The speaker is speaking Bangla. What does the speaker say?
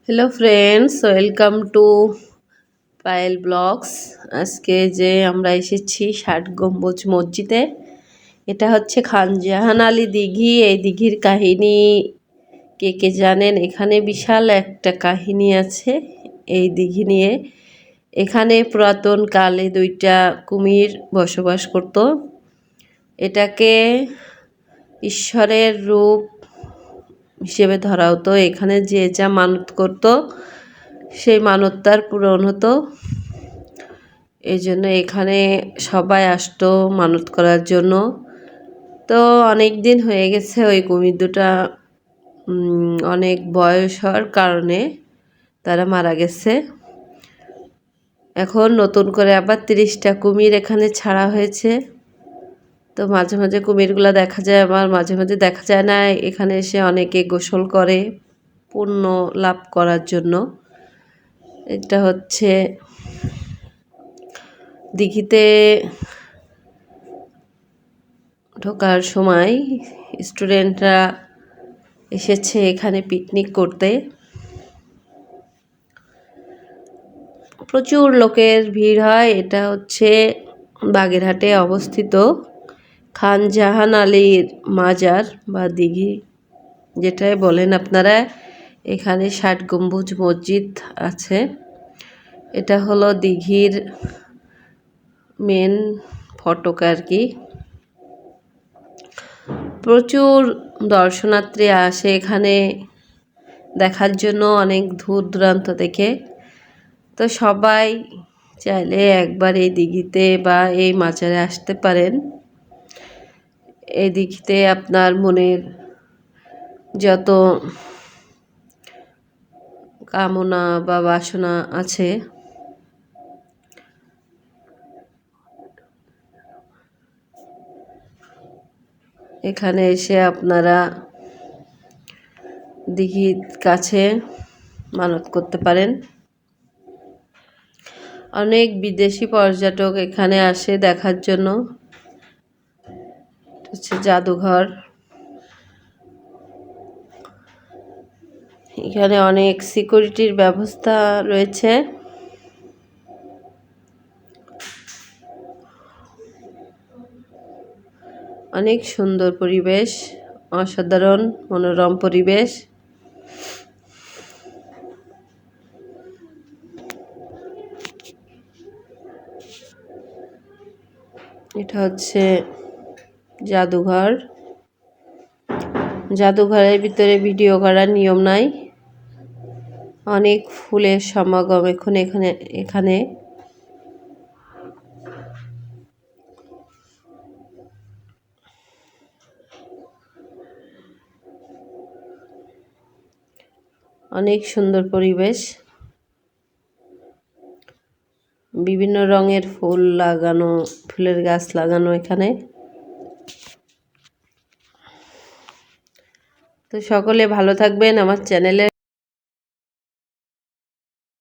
Hello friends, welcome to Payel blogs. আজকে যে আমরা এসেছি ৬০ গম্বুজ মসজিদে। এটা হচ্ছে খান জাহান আলী দিঘি। এই দিঘির কাহিনী কে কে জানেন? এখানে বিশাল একটা কাহিনী আছে এই দিঘি নিয়ে। এখানে পুরাতন কালে দুইটা কুমির বসবাস করত। এটাকে ঈশ্বরের রূপ হিসেবে ধরা হতো। এখানে যে যা মানত করত সেই মানত তার পূরণ হতো। এই জন্য এখানে সবাই আসতো মানত করার জন্য। তো অনেক দিন হয়ে গেছে ওই কুমির দুটা অনেক বয়স হওয়ার কারণে তারা মারা গেছে। এখন নতুন করে আবার ৩০টা কুমির এখানে ছাড়া হয়েছে। তো মাঝে মাঝে কুমিরগুলো দেখা যায়, আবার মাঝে মাঝে দেখা যায় না। এখানে এসে অনেকে গোসল করে পুণ্য লাভ করার জন্য। এটা হচ্ছে দিঘিতে ঢোকার সময় স্টুডেন্টরা এসেছে এখানে পিকনিক করতে। প্রচুর লোকের ভিড় হয়। এটা হচ্ছে বাগেরহাটে অবস্থিত খান জাহান আলীর মাজার বা দিঘি, যেটাই বলেন আপনারা। এখানে ৬০ গম্বুজ মসজিদ আছে। এটা হলো দিঘির মেন ফটক আর কি। প্রচুর দর্শনার্থী আসে এখানে দেখার জন্য, অনেক দূর দূরান্ত থেকে। তো সবাই চাইলে একবার এই দিঘিতে বা এই মাজারে আসতে পারেন। এই দিঘিতে আপনার মনের যত কামনা বা বাসনা আছে এখানে এসে আপনারা দিঘির কাছে মানত করতে পারেন। অনেক বিদেশি পর্যটক এখানে আসে দেখার জন্য। হচ্ছে জাদুঘর। এখানে অনেক সিকিউরিটির ব্যবস্থা রয়েছে। অনেক সুন্দর পরিবেশ, অসাধারণ মনোরম পরিবেশ। এটা হচ্ছে জাদুঘর। জাদুঘরের ভিতরে ভিডিও করার নিয়ম নাই। অনেক ফুলের সমাগম এখন এখানে। অনেক সুন্দর পরিবেশ, বিভিন্ন রঙের ফুল লাগানো, ফুলের গাছ লাগানো এখানে। তো সকলে ভালো থাকবেন। আমার চ্যানেলে